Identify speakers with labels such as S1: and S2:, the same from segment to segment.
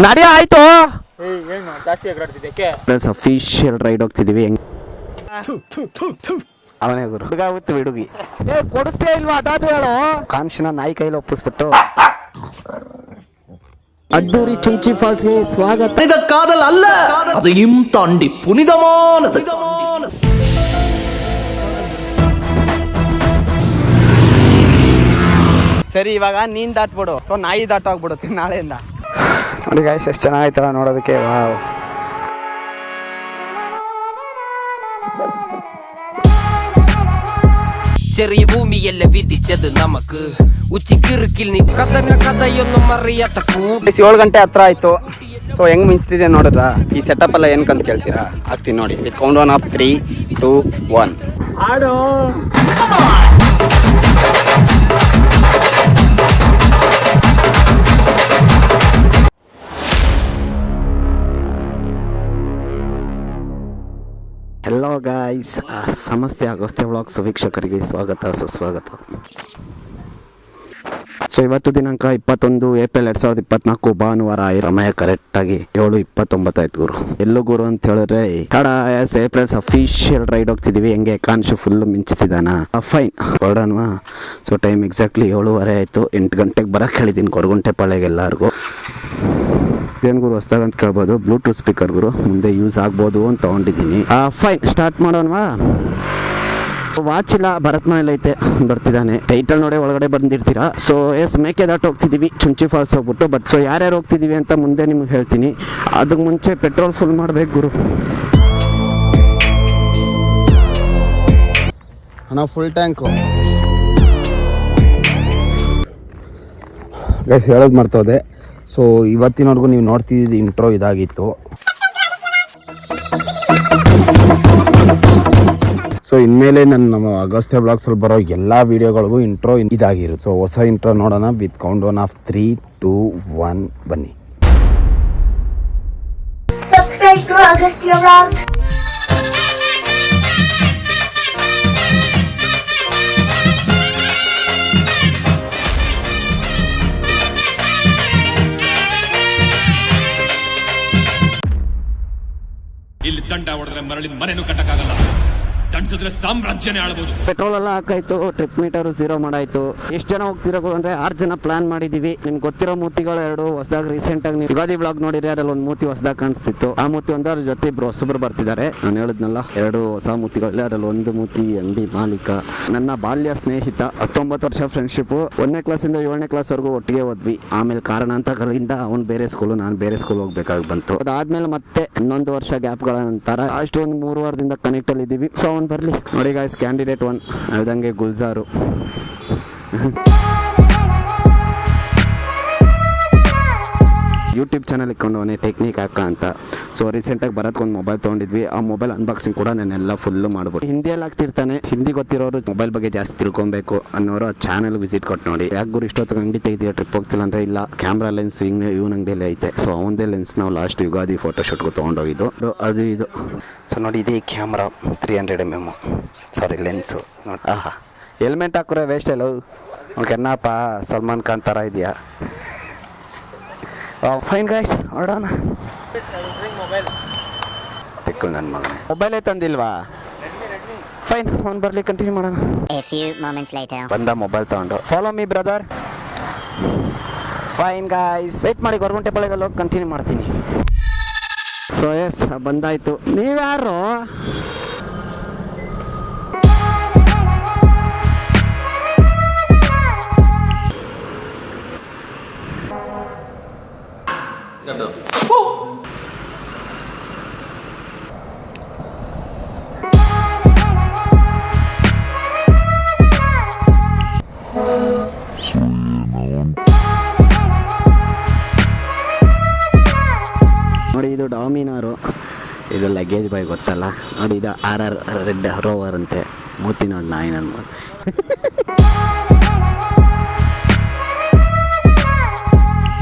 S1: ನಡಿ ಆಯ್ತು.
S2: ಏನು ಜಾಸ್ತಿ ಎಗರಾಡ್ತಿದ್ದಕ್ಕೆ
S1: ಅಫಿಷಿಯಲ್ ರೈಡ್ ಹೋಗ್ತಿದೀವಿ. ಅವನೇ ಗುರು ಹುಡುಗ ಆಗುತ್ತೆ ಹುಡುಗಿ ಕೊಡಿಸ್ತೇ ಇಲ್ವಾ ಅದಾದ್ರು ಹೇಳು. ಕಾಂಕ್ಷನ ನಾಯಿ ಕೈಲಿ ಒಪ್ಪಿಸ್ಬಿಟ್ಟು ಅದ್ದೂರಿ ಚುಂಚಿ ಫಾಲ್ಸ್ಗೆ ಸ್ವಾಗತ.
S3: ಕಾದಲ್ ಅಲ್ಲ, ಅದು ತಾಂಡಿ ಪುನಿದಮಾನದ.
S1: ಸರಿ, ಇವಾಗ ನೀನ್ ದಾಟ್ಬಿಡು. ಸೊ ನಾಯಿ ದಾಟೋಗ್ಬಿಡುತ್ತೆ ನಾಳೆಯಿಂದ. ನೋಡಿ ಗಾಯ್ಸ್, ಎಷ್ಟು ಚೆನ್ನಾಗಿತ್ತಲ್ಲ ನೋಡೋದಕ್ಕೆ. ವಾವ್.
S4: ചെറിയ ഭൂമിയല്ല വിധിച്ചത് നമുക്ക് ഉച്ചിക്കിറുക്കിൽ നീ കഥയൊന്നും അറിയാത്ത
S1: 7 ಗಂಟೆ ಹತ್ರ ಆಯ್ತು. ಸೊ ಹೆಂಗ್ ಮಿಂಚ್ತಿದೆ ನೋಡಿದ್ರ. ಈ ಸೆಟಪ್ ಎಲ್ಲ ಏನಕ್ಕಂತ ಕೇಳ್ತೀರಾ? ಆಗ್ತೀನಿ ನೋಡಿ. ವಿತ್ ಕೌಂಟ್ ಡೌನ್ ಆಫ್ 3, 2, 1 ಆಡೋ. ಹೆಲೋ ಗಾಯ್ಸ್, ಸಮಸ್ತೆ ಅಗಸ್ತ್ಯ ವ್ಲಾಗ್ಸ್ ವೀಕ್ಷಕರಿಗೆ ಸ್ವಾಗತ ಸುಸ್ವಾಗತ. ಸೊ ಇವತ್ತು ದಿನಾಂಕ 21 ಏಪ್ರಿಲ್ 2024 ಭಾನುವಾರ. ಸಮಯ ಕರೆಕ್ಟಾಗಿ 7:29 ಆಯ್ತು ಗುರು. ಎಲ್ಲೋ ಗುರು ಅಂತ ಹೇಳಿದ್ರೆ ಏಪ್ರಿಲ್ಸ್ ಅಫಿಷಿಯಲ್ ರೈಡ್ ಹೋಗ್ತಿದೀವಿ. ಹೆಂಗೆ ಕಾನ್ಶು ಫುಲ್ ಮಿಂಚ್ತಿದ್ದಾನ. ಫೈನ್ ಹೊರಡೋಣವಾ? ಸೊ ಟೈಮ್ ಎಕ್ಸಾಕ್ಟ್ಲಿ 7:30 ಆಯ್ತು. 8 ಗಂಟೆಗೆ ಬರಕ್ಕೆ ಹೇಳಿದ್ದೀನಿ ಕೊರಗುಂಟೆ ಪಾಳ್ಯಗೆ ಎಲ್ಲರಿಗೂ. ಏನು ಗುರು ಹೊಸ್ದಾಗ ಅಂತ ಕೇಳ್ಬೋದು. ಬ್ಲೂಟೂತ್ ಸ್ಪೀಕರ್ ಗುರು, ಮುಂದೆ ಯೂಸ್ ಆಗ್ಬೋದು ಅಂತ ತಗೊಂಡಿದ್ದೀನಿ. Fine, start ಮಾಡೋಣವಾ? ವಾಚ್ ಇಲ್ಲ, ಭರತ್ ಮನೇಲಿ ಐತೆ, ಬರ್ತಿದ್ದಾನೆ. ಟೈಟಲ್ ನೋಡಿ ಒಳಗಡೆ ಬಂದಿರ್ತೀರಾ. ಸೊ ಎಸ್, ಮೇಕೆದಾಟು ಹೋಗ್ತಿದ್ದೀವಿ, ಚುಂಚಿ ಫಾಲ್ಸ್ ಹೋಗ್ಬಿಟ್ಟು. ಬಟ್ ಸೊ ಯಾರ್ಯಾರು ಹೋಗ್ತಿದ್ದೀವಿ ಅಂತ ಮುಂದೆ ನಿಮ್ಗೆ ಹೇಳ್ತೀನಿ. ಅದಕ್ಕೆ ಮುಂಚೆ ಪೆಟ್ರೋಲ್ ಫುಲ್ ಮಾಡ್ಬೇಕು ಗುರು. ಅಣ್ಣ ಫುಲ್ ಟ್ಯಾಂಕು ಗೈಸ್, ಹೇಳೋದು ಮರ್ತೋದೆ. ಸೊ ಇವತ್ತಿನವರೆಗೂ ನೀವು ನೋಡ್ತಿದ್ದ ಇಂಟ್ರೋ ಇದಾಗಿತ್ತು. ಸೊ ಇನ್ಮೇಲೆ ನಮ್ಮ ಅಗಸ್ತ್ಯ ಬ್ಲಾಗ್ಸ್ ಅಲ್ಲಿ ಬರೋ ಎಲ್ಲ ವಿಡಿಯೋಗಳಿಗೂ ಇಂಟ್ರೋ ಇದಾಗಿರುತ್ತೆ. ಸೊ ಹೊಸ ಇಂಟ್ರೋ ನೋಡೋಣ ವಿತ್ ಕೌಂಟ್ ಡೌನ್ ಆಫ್ 3, 2, 1 ಬನ್ನಿ.
S5: Subscribe to Agastya Vlogs.
S6: ಇಲ್ಲಿ ದಂಡ ಹೊಡೆದ್ರೆ ಮರಳಿ ಮನೆನೂ ಕಟ್ಟಕ್ಕಾಗಲ್ಲ, ದಂಡಿಸಿದ್ರೆ ಸಾಮ್ರಾಜ್ಯನೇ ಆಳ್ಬೋದು.
S1: ಪೆಟ್ರೋಲ್ ಎಲ್ಲ ಹಾಕಾಯ್ತು, ಟ್ರಿಪ್ ಮೀಟರ್ 0 ಮಾಡಾಯ್ತು. ಎಷ್ಟು ಜನ ಹೋಗ್ತಿರೋ ಅಂದ್ರೆ 6 ಜನ ಪ್ಲಾನ್ ಮಾಡಿದೀವಿ. ನಿಮ್ಗೆ ಗೊತ್ತಿರೋ ಮೂತಿಗಳು 2 ಹೊಸದಾಗಿ ರೀಸೆಂಟ್ ಆಗಿ ನೀವು ಯುಗಾದಿ ಬ್ಲಾಗ್ ನೋಡಿದ್ರೆ ಅದ್ರಲ್ಲಿ ಒಂದು ಮೂತಿ ಹೊಸದಾಗಿ ಕಾಣಿಸ್ತಿತ್ತು. ಆ ಮೂತಿ ಒಂದರ ಜೊತೆ ಹೊಸಬ್ರು ಬರ್ತಿದ್ದಾರೆ. ನಾನು ಹೇಳಿದ್ನಲ್ಲ 2 ಹೊಸ ಮೂತಿಗಳಿಲ್ಲ. ಅದ್ರಲ್ಲಿ ಒಂದು ಮೂತಿ ಅಂಗಡಿ ಮಾಲೀಕ, ನನ್ನ ಬಾಲ್ಯ ಸ್ನೇಹಿತ. 19 ವರ್ಷ ಫ್ರೆಂಡ್ಶಿಪ್. 1ನೇ ಕ್ಲಾಸಿಂದ 7ನೇ ಕ್ಲಾಸ್ ವರೆಗೂ ಒಟ್ಟಿಗೆ ಹೋದ್ವಿ. ಆಮೇಲೆ ಕಾರಣಾಂತರಗಳಿಂದ ಅವ್ನು ಬೇರೆ ಸ್ಕೂಲು, ನಾನು ಬೇರೆ ಸ್ಕೂಲ್ ಹೋಗ್ಬೇಕಾಗಿ ಬಂತು. ಅದಾದ್ಮೇಲೆ ಮತ್ತೆ 11 ವರ್ಷ ಗ್ಯಾಪ್ಗಳ ನಂತರ ಅಷ್ಟೊಂದು 3 ವಾರದಿಂದ ಕನೆಕ್ಟ್ ಅಲ್ಲಿ ಇದ್ದೀವಿ. ಸೊ ಅವ್ನು ಬರ್ಲಿ ನೋಡಿ ಗಾಯ್ಸ್. ಕ್ಯಾಂಡಿಡೇಟ್ 1 ಅದಂಗೆ ಗುಲ್ಜಾರು. ಯೂಟ್ಯೂಬ್ ಚಾನಲ್ ಇಟ್ಕೊಂಡವನೇ ಟೆಕ್ನಿಕ್ ಹಾಕ ಅಂತ. ಸೊ ರೀಸೆಂಟಾಗಿ ಬರೋದಕ್ಕೊಂದು ಮೊಬೈಲ್ ತೊಗೊಂಡಿದ್ವಿ. ಆ ಮೊಬೈಲ್ ಅನ್ಬಾಕ್ಸಿಂಗ್ ಕೂಡ ನಾನೆಲ್ಲ ಫುಲ್ಲು ಮಾಡ್ಬೋದು. ಹಿಂದಿಯಲ್ಲಿ ಆಗ್ತಿರ್ತಾನೆ. ಹಿಂದಿ ಗೊತ್ತಿರೋರು, ಮೊಬೈಲ್ ಬಗ್ಗೆ ಜಾಸ್ತಿ ತಿಳ್ಕೊಬೇಕು ಅನ್ನೋರು ಆ ಚಾನಲ್ ವಿಸಿಟ್ ಕೊಟ್ಟು ನೋಡಿ. ಯಾಕೆ ಗುರು ಇಷ್ಟೊತ್ತಿಗೆ ಅಂಗಡಿ ತೆಗಿತೀರಾ, ಟ್ರಿಪ್ ಹೋಗ್ತಿಲ್ಲ ಅಂದರೆ ಇಲ್ಲ, ಕ್ಯಾಮ್ರಾ ಲೆನ್ಸ್ ಇವನ್ ಅಂಗಡಿಯಲ್ಲಿ ಐತೆ. ಸೊ ಅವನದೇ ಲೆನ್ಸ್ ನಾವು ಲಾಸ್ಟ್ ಯುಗಾದಿ ಫೋಟೋಶೂಟ್ಗೂ ತೊಗೊಂಡೋಗಿದ್ದು ಅದು ಇದು. ಸೊ ನೋಡಿ, ಇದೇ ಕ್ಯಾಮ್ರಾ 300mm. ಸಾರಿ, ಲೆನ್ಸು ನೋಡಿ. ಆಹಾ, ಹೆಲ್ಮೆಟ್ ಹಾಕೋರೆ ವೇಸ್ಟ್ ಎಲ್ಲ. ಕೆನ್ನಪ್ಪ ಸಲ್ಮಾನ್ ಖಾನ್ ಥರ ಇದೆಯಾ? ಫೈನ್ ಗಾಯ್ಸ್, ಹೊರಡೋಣ. ತೆಕ್ಕು ನನ್ನ ಮಗನೇ, ಮೊಬೈಲೇ ತಂದಿಲ್ವಾ? ಫೈನ್, ಅವ್ನು ಬರಲಿ, ಕಂಟಿನ್ಯೂ ಮಾಡೋಣ. ಬಂದ ಮೊಬೈಲ್ ತಗೊಂಡು. Follow me brother. Fine guys, wait ಮಾಡಿ, ಗೊರಗುಂಟೆ ಪಾಳ್ಯದಲ್ಲಿ ಹೋಗಿ ಕಂಟಿನ್ಯೂ ಮಾಡ್ತೀನಿ. ಸೊ ಎಸ್, ಬಂದಾಯ್ತು. ನೀವ್ಯಾರು? ನೋಡಿ, ಇದು ಡಾಮಿನಾರು, ಇದು ಲಗೇಜ್ ಬಾಯ್ ಗೊತ್ತಲ್ಲ. ನೋಡಿ, ಇದು RR ರೆಡ್ ರೋವರ್ ಅಂತೆ. ಮೂತಿ ನೋಡಿ ನಾಯಿ ನನ್ನ ಮೂತಿ.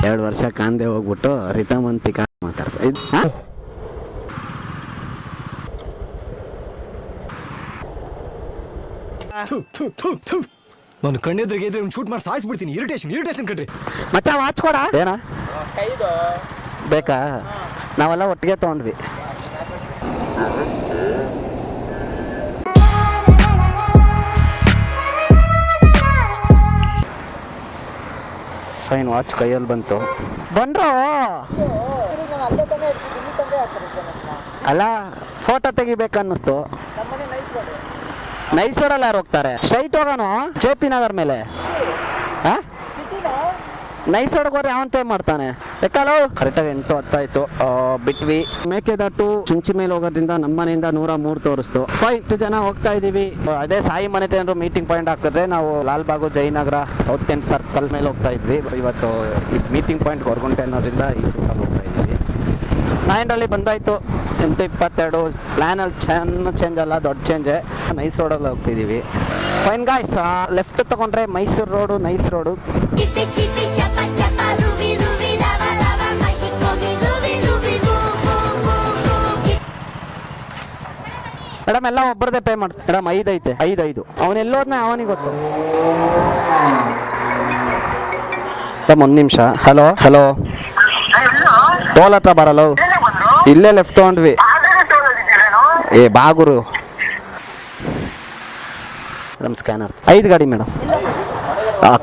S1: 2 ವರ್ಷ ಕಾಂದೆ ಹೋಗ್ಬಿಟ್ಟು ರಿಟರ್ನ್ ಅಂತ ಮಾತಾಡ್ತಾ ಇದ್.
S7: ನಾನು ಕಣ್ಣೆದ್ರಿಗೆ ಇದ್ರೆ ಶೂಟ್ ಮಾಡಿ ಸಾಯಿಸ್ಬಿಡ್ತೀನಿ. ಇರಿಟೇಷನ್ ಕಣ್ರಿ.
S1: ಮಚ್ಚ ವಾಚ್ ಕೊಡ. ಏನ
S2: ಕೈದು
S1: ಬೇಕಾ? ನಾವೆಲ್ಲ ಒಟ್ಟಿಗೆ ತೊಗೊಂಡ್ವಿ. ಫೈನ್ ವಾಚ್ ಕೈಯಲ್ಲಿ ಬಂತು. ಬಂದ್ರು ಅಲ್ಲ, ಫೋಟೋ ತೆಗಿಬೇಕನ್ನಿಸ್ತು. ನೈಸ್ ರೋಡಲ್ಲಿ ಯಾರು ಹೋಗ್ತಾರೆ? ಸ್ಟ್ರೈಟ್ ಹೋಗೋಣ ಜೆ ಪಿ ನಗರ್ ಮೇಲೆ. ಹಾಂ, ನೈಸ್ ರೋಡ್ಗೆ ಹೋದ್ರೆ ಅವನ್ ಪೇ ಮಾಡ್ತಾನೆ. ಯಾಕಲ್ಲ ಕರೆಕ್ಟಾಗಿ 8:10 ಬಿಟ್ವಿ. ಮೇಕೆದಾಟು ಚುಂಚಿ ಮೇಲೆ ಹೋಗೋದ್ರಿಂದ ನಮ್ಮ ಮನೆಯಿಂದ 103 ತೋರಿಸ್ತು. 5 ಜನ ಹೋಗ್ತಾ ಇದೀವಿ. ಅದೇ ಸಾಯಿ ಮನೆ ಏನಾದ್ರು ಮೀಟಿಂಗ್ ಪಾಯಿಂಟ್ ಹಾಕಿದ್ರೆ ನಾವು Lalbagh, Jayanagar, south end circle ಮೇಲೆ ಹೋಗ್ತಾ ಇದ್ವಿ. ಇವತ್ತು ಈ ಮೀಟಿಂಗ್ ಪಾಯಿಂಟ್ ಹೊರಗುಂಟೆ ಅನ್ನೋದ್ರಿಂದ ಈ ರೂಟಲ್ಲಿ ಹೋಗ್ತಾ ಇದ್ದೀವಿ. 9ರಲ್ಲಿ ಬಂದಾಯ್ತು. 8:22 ಪ್ಲ್ಯಾನಲ್ಲಿ ಚೇಂಜ್ ಅಲ್ಲ, ದೊಡ್ಡ ಚೇಂಜೆ. ನೈಸ್ ರೋಡಲ್ಲಿ ಹೋಗ್ತಿದ್ದೀವಿ. ಫೈನ್ ಗಾಯ್ಸ್, ಲೆಫ್ಟ್ ತಗೊಂಡ್ರೆ Mysuru road, nice road. Madam ಎಲ್ಲ ಒಬ್ಬರದೇ ಪೇ ಮಾಡ್ತಾರೆ ಮೇಡಮ್. 5 ಐತೆ, 5 ಅವನೆಲ್ಲೋದ್ನ ಅವನಿಗೆ ಗೊತ್ತು. ಮೇಡಮ್ 1 ನಿಮಿಷ. ಹಲೋ ಟೋಲ್ ಹತ್ರ ಬರಲ್ಲ, ಇಲ್ಲೇ ಲೆಫ್ಟ್ ತಗೊಂಡ್ವಿ. ಏ ಬಾಗುರು ಮೇಡಮ್, ಸ್ಕ್ಯಾನರ್ 5 ಗಾಡಿ ಮೇಡಮ್.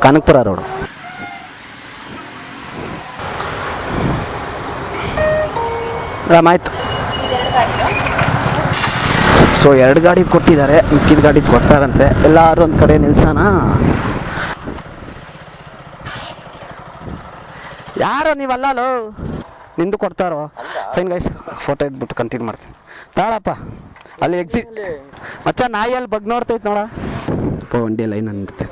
S1: ಕನಕಪುರ ರೋಡು. ಮೇಡಮ್ ಆಯ್ತು. ಸೊ 2 ಗಾಡಿದು ಕೊಟ್ಟಿದ್ದಾರೆ, ಮಿಕ್ಕಿದ ಗಾಡಿದು ಕೊಡ್ತಾರಂತೆ. ಎಲ್ಲರೂ ಒಂದು ಕಡೆ ನಿಲ್ಸೋಣ. ಯಾರೋ ನೀವಲ್ಲೋ, ನಿಂದು ಕೊಡ್ತಾರೋ? ಫೈನ್ ಗೈಸ್, ಫೋಟೋ ಇಟ್ಬಿಟ್ಟು ಕಂಟಿನ್ಯೂ ಮಾಡ್ತೀನಿ. ತಾಳಪ್ಪ ಅಲ್ಲಿ ಎಕ್ಸಿಟ್ ಮಚ್ಚ, ನಾಯಲ್ಲಿ ಬಗ್ ನೋಡ್ತೈತೆ ನೋಡ. ಒಂದೇ ಲೈನ್ ಅಂದಿರುತ್ತೆ.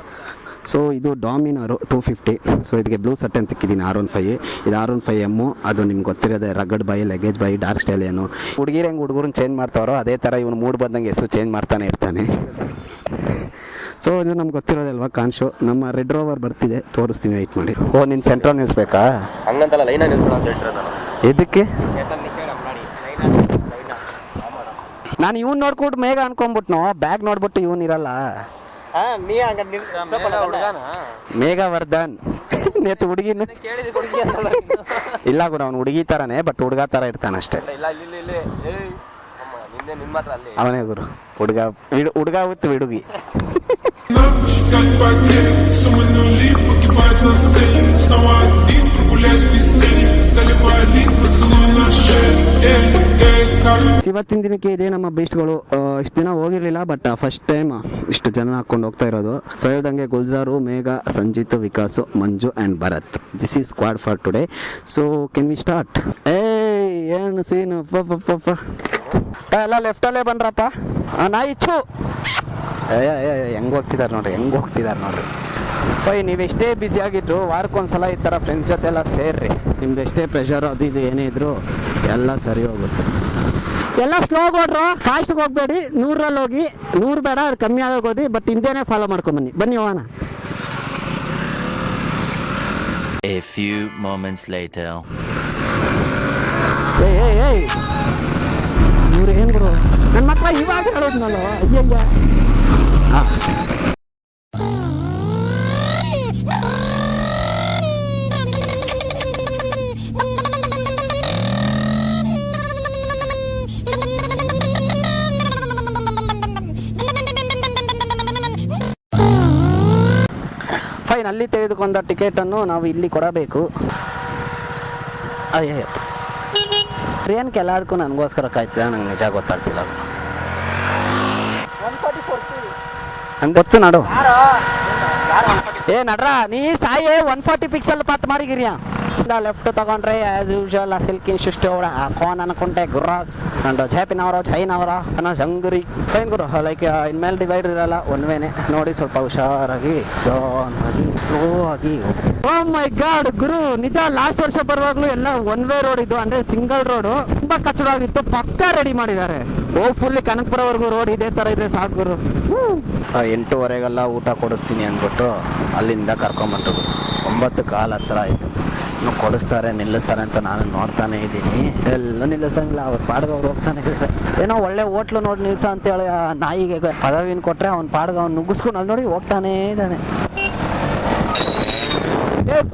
S1: ಸೊ ಇದು ಡಾಮಿನಾರು 250. ಸೊ ಇದಕ್ಕೆ ಬ್ಲೂ ಸೆಟ್ ಅಂತ ತಿಕ್ಕಿದ್ದೀನಿ. R15. ಇದು R15M. ಅದು ನಿಮ್ಗೆ ಗೊತ್ತಿರೋದೆ, ರಗಡ್ by, luggage by, dark style. ಏನು ಹುಡುಗಿರು ಹೆಂಗೆ ಹುಡುಗರನ್ನ ಚೇಂಜ್ ಮಾಡ್ತಾರೋ ಅದೇ ಥರ ಇವನು ಮೂಡ್ ಬಂದಂಗೆ ಹೆಸರು ಚೇಂಜ್ ಮಾಡ್ತಾನೆ ಇರ್ತಾನೆ. ಸೊ ಇದು ನಮ್ಗೆ ಗೊತ್ತಿರೋದಲ್ವಾ ಕಾನ್ಶೋ. ನಮ್ಮ ರೆಡ್ ರೋವರ್ ಬರ್ತಿದೆ, ತೋರಿಸ್ತೀನಿ, ವೆಯ್ಟ್ ಮಾಡಿ. ಓ, ನಿನ್ನ ಸೆಂಟ್ರಲ್ಲಿ ನಿಲ್ಲಿಸ್ಬೇಕಾ?
S2: ಹಂಗಂತಲ್ಲ, ಲೈನ ನಿಲ್ಸೋಣ ಅಂತ ಹೇಳ್ತಿರೋದು ನಾನು.
S1: ಇದಕ್ಕೆ ನಾನು ಇವ್ನು ನೋಡ್ಬಿಟ್ಟು ಮೇಘ ಅನ್ಕೊಂಬಿಟ್ನೋ, ಬ್ಯಾಗ್ ನೋಡ್ಬಿಟ್ಟು ಇವನು ಇರಲ್ಲ. ಮೇಘವರ್ಧನ್ ನೇತು ಹುಡುಗಿನ ಇಲ್ಲ ಗುರು, ಅವ್ನು ಹುಡುಗಿ ಥರನೇ, ಬಟ್ ಹುಡುಗ ಥರ ಇರ್ತಾನೆ ಅಷ್ಟೇ. ಅವನೇ ಗುರು, ಹುಡುಗ ಹುತ್ತು ಹುಡುಗಿ. ಇವತ್ತಿನ ದಿನಕ್ಕೆ ಇದೇ ನಮ್ಮ ಬೇಸ್ಟ್ಗಳು. ಇಷ್ಟು ದಿನ ಹೋಗಿರಲಿಲ್ಲ, ಬಟ್ ಫಸ್ಟ್ ಟೈಮ್ ಇಷ್ಟು ಜನ ಹಾಕೊಂಡು ಹೋಗ್ತಾ ಇರೋದು. ಸೊ ಹೇಳ್ದಂಗೆ Gulzar, Megha, Sanjith, Vikas, Manju and Bharath. This is squad for today. So can we start? ಏನು ಸೀನು ಎಲ್ಲ ಲೆಫ್ಟಲ್ಲೇ ಬಂದ್ರಪ್ಪ. ನಾ ಇಚ್ಚು ಹೆಂಗೆ ಹೋಗ್ತಿದ್ದಾರೆ ನೋಡ್ರಿ. ಫೈನ್, ನೀವು ಎಷ್ಟೇ ಬ್ಯುಸಿ ಆಗಿದ್ರು ವಾರಕ್ಕೊಂದ್ಸಲ ಈ ಥರ ಫ್ರೆಂಡ್ಸ್ ಜೊತೆ ಎಲ್ಲ ಸೇರ್ರಿ. ನಿಮ್ದು ಎಷ್ಟೇ ಪ್ರೆಷರ್ ಅದು ಇದು ಏನೇ ಇದ್ರು ಎಲ್ಲ ಸರಿ ಹೋಗುತ್ತೆ. ಎಲ್ಲ ಸ್ಲೋಗಿ ಓಡ್ರು, ಫಾಸ್ಟ್ಗೆ ಹೋಗಬೇಡಿ. 100ರಲ್ಲಿ ಹೋಗಿ, 100 ಬೇಡ, ಅದು ಕಮ್ಮಿ ಆಗೋದಿ. ಬಟ್ ಹಿಂದೆನೇ ಫಾಲೋ ಮಾಡ್ಕೊಂಬನ್ನಿ ಹೋಗೋಣ.
S7: A few moments later.
S1: ಏಯ್ ಇವ್ರು ಏನು ಗುರು, ನನ್ನ ಮಕ್ಕಳ ಇವಾಗ ಹೇಳೋದ್ನಲ್ಲ. ಅಯ್ಯಯ್ಯ. ಹಾಂ, ಫೈನ್. ಅಲ್ಲಿ ತೆಗೆದುಕೊಂಡ ಟಿಕೆಟನ್ನು ನಾವು ಇಲ್ಲಿ ಕೊಡಬೇಕು. ಅಯ್ಯಯ್ಯ, ಟ್ರೈನ್ಗೆ ಎಲ್ಲದಕ್ಕೂ ನನಗೋಸ್ಕರ ಕಾಯ್ತಿದ್ದ, ನಂಗೆ ನಿಜ ಗೊತ್ತಾಗ್ತಿಲ್ಲ. ಗೊತ್ತು ನಡು. ನಡ್ರ ನೀ ಸಾಯಿ 140 ಪಿಕ್ಸೆಲ್ ಪಾತ್ ಮಾಡಿಗಿರಿಯಾ. ಲೆಫ್ಟ್ ತಗೊಂಡ್ರೆ ಆಸ್ ಯೂಶುವಲ್ ಸಿಲ್ಕಿನ್ ಶಿಷ್ಟೋಡ ಕೋನ್ ಅನ್ಕೊಂಡೆ ಗುರ್ರಾಸ್ ಅಂಡ್ ಜೈನವರ ಅನ್ನೋ ಜಂಗುರಿ ಫೈನ್ ಗುರು. ಲೈಕ್ ಇನ್ಮೇಲೆ ಡಿವೈಡರ್ ಇರಲ್ಲ, ಒನ್ ವೇನೆ ನೋಡಿ, ಸ್ವಲ್ಪ ಹುಷಾರಾಗಿ ಸ್ಲೋ ಆಗಿ. ಓ ಮೈ ಗಾಡ್ ಗುರು, ನಿಜ ಲಾಸ್ಟ್ ವರ್ಷ ಬರುವಾಗಲೂ ಎಲ್ಲ ಒನ್ ವೇ ರೋಡ್ ಇದು, ಅಂದ್ರೆ ಸಿಂಗಲ್ ರೋಡು. ತುಂಬಾ ಕಚ್ಚಡವಾಗಿತ್ತು, ಪಕ್ಕಾ ರೆಡಿ ಮಾಡಿದ್ದಾರೆ. ಫುಲ್ಲಿ ಕನಕಪುರವರೆಗೂ ರೋಡ್ ಇದೇ ತರ ಇದ್ರೆ ಸಾಕು ಗುರು. 8:15 ಊಟ ಕೊಡಿಸ್ತೀನಿ ಅಂದ್ಬಿಟ್ಟು ಅಲ್ಲಿಂದ ಕರ್ಕೊಂಬಂದ್ರು. 9 ಕಾಲ್ ಹತ್ರ ಆಯಿತು. ಇನ್ನು ಕೊಡಿಸ್ತಾರೆ ನಿಲ್ಲಿಸ್ತಾರೆ ಅಂತ ನಾನು ನೋಡ್ತಾನೆ ಇದ್ದೀನಿ. ಎಲ್ಲ ನಿಲ್ಲಿಸ್ತಾನಿಲ್ಲ, ಅವ್ರ ಪಾಡ್ಗೆ ಅವ್ರು ಹೋಗ್ತಾನೆ ಇದ್ದಾರೆ. ಏನೋ ಒಳ್ಳೆ ಹೋಟ್ಲು ನೋಡಿ ನಿಲ್ಸ ಅಂತೇಳಿ ನಾಯಿಗೆ ಪದವಿನ ಕೊಟ್ಟರೆ ಅವ್ನ ಪಾಡ್ಗೆ ಅವ್ನು ನುಗ್ಗಿಸ್ಕೊಂಡು ಅಲ್ಲಿ ನೋಡಿ ಹೋಗ್ತಾನೇ ಇದ್ದಾನೆ.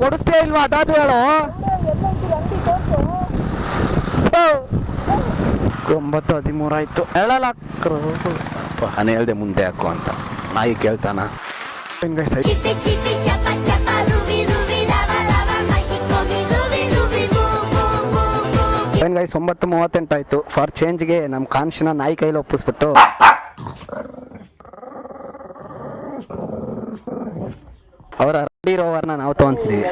S1: ಕೊಡಿಸ್ತೇ ಇಲ್ವಾ ಅದಾದ್ರು ಹೇಳು. 9:13 ಆಯ್ತು. ಹೇಳಲಾಕ್ರು ನಾನು ಹೇಳ್ದೆ ಮುಂದೆ ಹಾಕು ಅಂತ. ನಾಯಿ ಕೇಳ್ತಾನ?
S5: Chipi chipi chapa chapa ruby ruby lava lava Mexico mi ruby ruby boom boom boom boom.
S1: ಏನು ಗೈಸ್ 9:38 ಆಯ್ತು. ಫಾರ್ ಚೇಂಜ್ಗೆ ನಮ್ಮ ಕಾನ್ಶಿನ ನಾಯಿ ಕೈಲಿ ಒಪ್ಪಿಸ್ಬಿಟ್ಟು ಅವರ ರೆಡಿ ರೋವರ್ನ ನಾವು ತೊಗೊಂತಿದ್ದೀವಿ.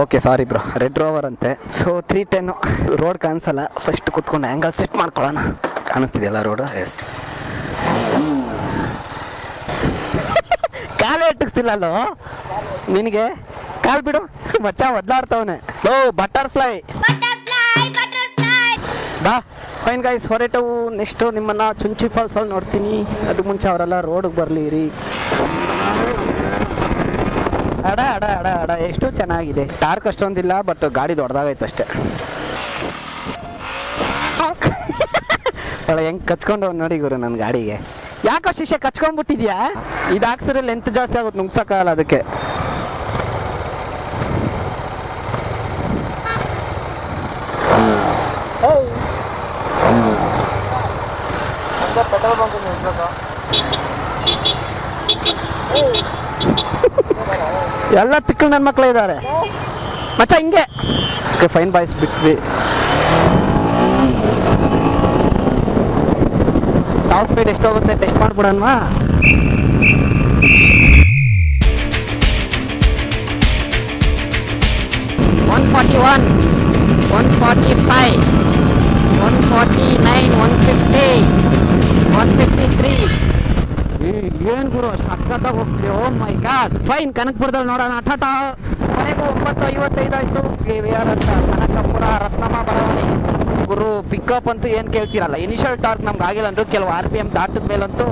S1: Okay sorry bro, red rover ಅಂತೆ. ಸೊ 310 ರೋಡ್ ಕಾಣಿಸಲ್ಲ. ಫಸ್ಟ್ ಕುತ್ಕೊಂಡು ಆ್ಯಂಗಲ್ ಸೆಟ್ ಮಾಡ್ಕೊಳ್ಳೋಣ. ಕಾಣಿಸ್ತಿದೆಯಲ್ಲ ರೋಡು? ಎಸ್. ಕಾಲೇ ಇಟ್ಟಿಸ್ತಿಲ್ಲಲ್ಲೋ ನಿನಗೆ. ಕಾಲು ಬಿಡು ಮಚ್ಚ, ಒದ್ಲಾಡ್ತವನೆ. ಓ ಬಟರ್ಫ್ಲೈ ಬಾ. ಫೈನ್ ಗೈಸ್, ಹೊರಟವು. ನೆಕ್ಸ್ಟು ನಿಮ್ಮನ್ನು ಚುಂಚಿ ಫಾಲ್ಸಲ್ಲಿ ನೋಡ್ತೀನಿ. ಅದು ಮುಂಚೆ ಅವರೆಲ್ಲ ರೋಡಿಗೆ ಬರಲಿ ರೀ. ಅಡ ಅಡ ಅಡ ಅಡ ಎಷ್ಟು ಚೆನ್ನಾಗಿದೆ. ಟಾರ್ಕ್ ಅಷ್ಟೊಂದಿಲ್ಲ, ಬಟ್ ಗಾಡಿ ದೊಡ್ಡದಾಗೈತೆ ಅಷ್ಟೇ. ಒಳ್ಳೆ ಹೆಂಗೆ ಕಚ್ಕೊಂಡು ನೋಡಿ ಗುರು ನನ್ನ ಗಾಡಿಗೆ. ಯಾಕೋ ಶಿಷ್ಯ ಕಚ್ಕೊಂಡ್ಬಿಟ್ಟಿದ್ಯಾ? ಇದು ಹಾಕ್ಸಿದ್ರೆ ಲೆಂತ್ ಜಾಸ್ತಿ ಆಗುತ್ತೆ, ನುಗ್ಸಕ್ಕಾಗಲ್ಲ ಅದಕ್ಕೆ. ಎಲ್ಲ ತಿಕ್ಕಲ್ ನನ್ನ ಮಕ್ಕಳೇ ಇದ್ದಾರೆ ಮಚ್ಚ ಹಿಂಗೆ. ಓಕೆ ಫೈನ್ ಬಾಯ್ಸ್, ಬಿಟ್ವಿ. ಟಾಪ್ ಸ್ಪೀಡ್ ಎಷ್ಟೋಗುತ್ತೆ ಟೆಸ್ಟ್ ಮಾಡ್ಬಿಡೋಣವಾ? ಒನ್ 141, 145, 149, 150, 153. ಏನು ಗುರು ಸಖತ್ತಾಗಿ ಹೋಗ್ತೀವಿ. ಓ ಮೈ ಗಾಡ್. ಫೈನ್, ಕನಕಪುರದಲ್ಲಿ ನೋಡೋಣ. ಟಾಟ. ಕೊನೆಗೂ 9:55 ಆಯಿತು. KVR ಅಂತ ಕನಕಪುರ ರತ್ನಮ್ಮ ಬಡಾವಣೆ. ಗುರು ಪಿಕಪ್ ಅಂತೂ ಏನು ಕೇಳ್ತೀರಲ್ಲ. ಇನಿಷಿಯಲ್ ಟಾರ್ಕ್ ನಮ್ಗೆ ಆಗಿಲ್ಲ ಅಂದರು. ಕೆಲವು RPM ದಾಟಿದ ಮೇಲಂತೂ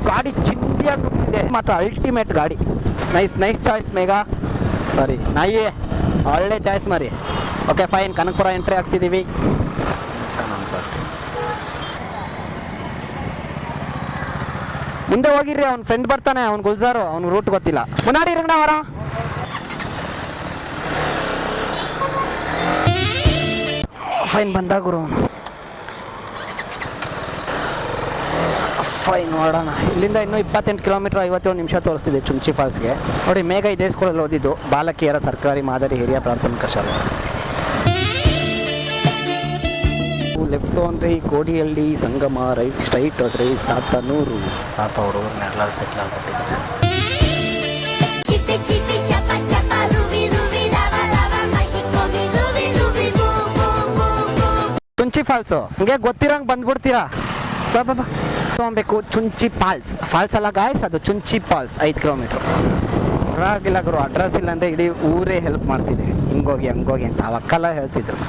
S1: ಗಾಡಿ ಚಿಂದಿಯಾಗಿ ನುಗ್ತಿದೆ. ಮತ್ತು ಅಲ್ಟಿಮೇಟ್ ಗಾಡಿ. Nice nice choice Megha. Sorry ನಾಯಿ, ಒಳ್ಳೆ ಚಾಯ್ಸ್ ಮಾರಿ. ಓಕೆ ಫೈನ್, ಕನಕಪುರ ಎಂಟ್ರಿ ಆಗ್ತಿದ್ದೀವಿ. ಮುಂದೆ ಹೋಗಿರ್ರಿ, ಅವ್ನ ಫ್ರೆಂಡ್ ಬರ್ತಾನೆ, ಅವ್ನು ಗುಲ್ಜಾರು. ಅವ್ನು ರೂಟ್ ಗೊತ್ತಿಲ್ಲ. ಮುನ್ನಾಡಿ ಇರಂಗಣ ಅವರ. ಫೈನ್ ಬಂದ ಗುರು ಅವನು. ಫೈನ್ ನೋಡೋಣ. ಇಲ್ಲಿಂದ ಇನ್ನೂ 28 ಕಿಲೋಮೀಟರ್ 57 ನಿಮಿಷ ತೋರಿಸ್ತಿದೆ ಚುಂಚಿ ಫಾಲ್ಸ್ಗೆ. ನೋಡಿ, ಮೇಘ ಇದೇ ಸ್ಕೂಲಲ್ಲಿ ಓದಿದ್ದು, ಬಾಲಕಿಯರ ಸರ್ಕಾರಿ ಮಾದರಿ ಹಿರಿಯ ಪ್ರಾಥಮಿಕ ಶಾಲೆ. ಲೆಫ್ಟ್ ತೊಗೊಂಡ್ರೆ ಕೋಡಿಹಳ್ಳಿ ಸಂಗಮ, ರೈಟ್ ಸ್ಟ್ರೈಟ್ ಹೋದ್ರೆ ಸಾತನೂರು. ಪಾಪ ಹುಡುಗರನ್ನೆಲ್ಲ settle ಆಗ್ಬಿಟ್ಟಿದ್ದಾರೆ.
S5: Chipi chipi chapa chapa ruby ruby lava lava Mexico mi ruby ruby boom boom boom boom.
S1: Chunchi falls ಹಂಗೆ ಗೊತ್ತಿರಂಗೆ ಬಂದ್ಬಿಡ್ತೀರಾ? ಬಾ ಬಾ ಬಾ ತೊಗೊಬೇಕು. ಚುಂಚಿ ಫಾಲ್ಸ್ ಅಲ್ಲ ಗಾಯ್ಸ್, ಅದು ಚುಂಚಿ ಫಾಲ್ಸ್. 5 ಕಿಲೋಮೀಟ್ರ್. ಆಗಿಲ್ಲ ಗುರು, ಅಡ್ರೆಸ್ ಇಲ್ಲ ಅಂದರೆ ಇಡೀ ಊರೇ ಹೆಲ್ಪ್ ಮಾಡ್ತಿದೆ. ಹಿಂಗೋಗಿ ಹಂಗೋಗಿ ಅಂತ ಅವಕ್ಕೆಲ್ಲ ಹೇಳ್ತಿದ್ರು.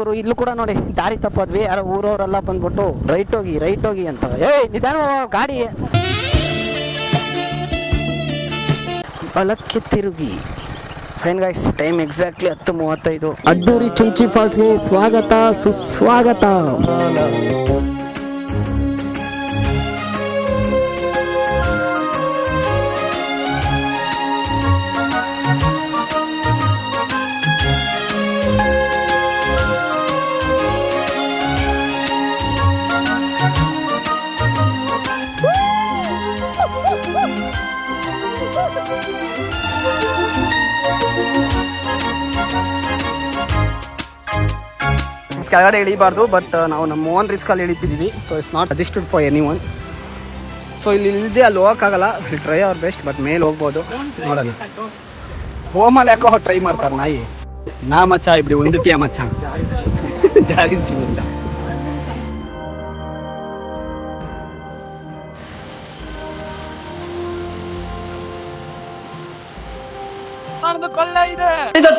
S1: ಗುರು ಇಲ್ಲೂ ಕೂಡ ನೋಡಿ ದಾರಿ ತಪ್ಪದ್ವಿ. ಯಾರೋ ಊರವರೆಲ್ಲ ಬಂದ್ಬಿಟ್ಟು ರೈಟ್ ಹೋಗಿ ಅಂತ. ನಿಧಾನ ಗಾಡಿ. ಬಲಕ್ಕೆ ತಿರುಗಿ. Fine guys, time exactly 10:35. ಅದ್ದೂರಿ ಚುಂಚಿ ಫಾಲ್ಸ್ಗೆ ಸ್ವಾಗತ ಸುಸ್ವಾಗತ. ಕೆಳಗಡೆ ಇಳಿಬಾರ್ದು, ಬಟ್ ನಾವು ನಮ್ಮ ಓನ್ ರಿಸ್ಕಲ್ಲಿ ಇಳಿತಿದ್ದೀವಿ. So it's not suggested for any one. So ಇಲ್ಲಿ ಇಲ್ಲದೆ ಅಲ್ಲಿ ಹೋಗೋಕ್ಕಾಗಲ್ಲ. ಟ್ರೈ ಅವರ್ ಬೆಸ್ಟ್, ಬಟ್ ಮೇಲೆ ಹೋಗ್ಬೋದು. ನೋಡೋಣ. ಹೋಮಲ್ಲಿ ಯಾಕೋ ಟ್ರೈ ಮಾಡ್ತಾರೆ ನಾಯಿ. ನಾ ಮಚ್ಚ ಇಬ್ರಿ ಒಂದಕ್ಕೆ ಮಚ್ಚ ಜಾಗಿರ್ತೀವಿ ಮಚ್ಚ.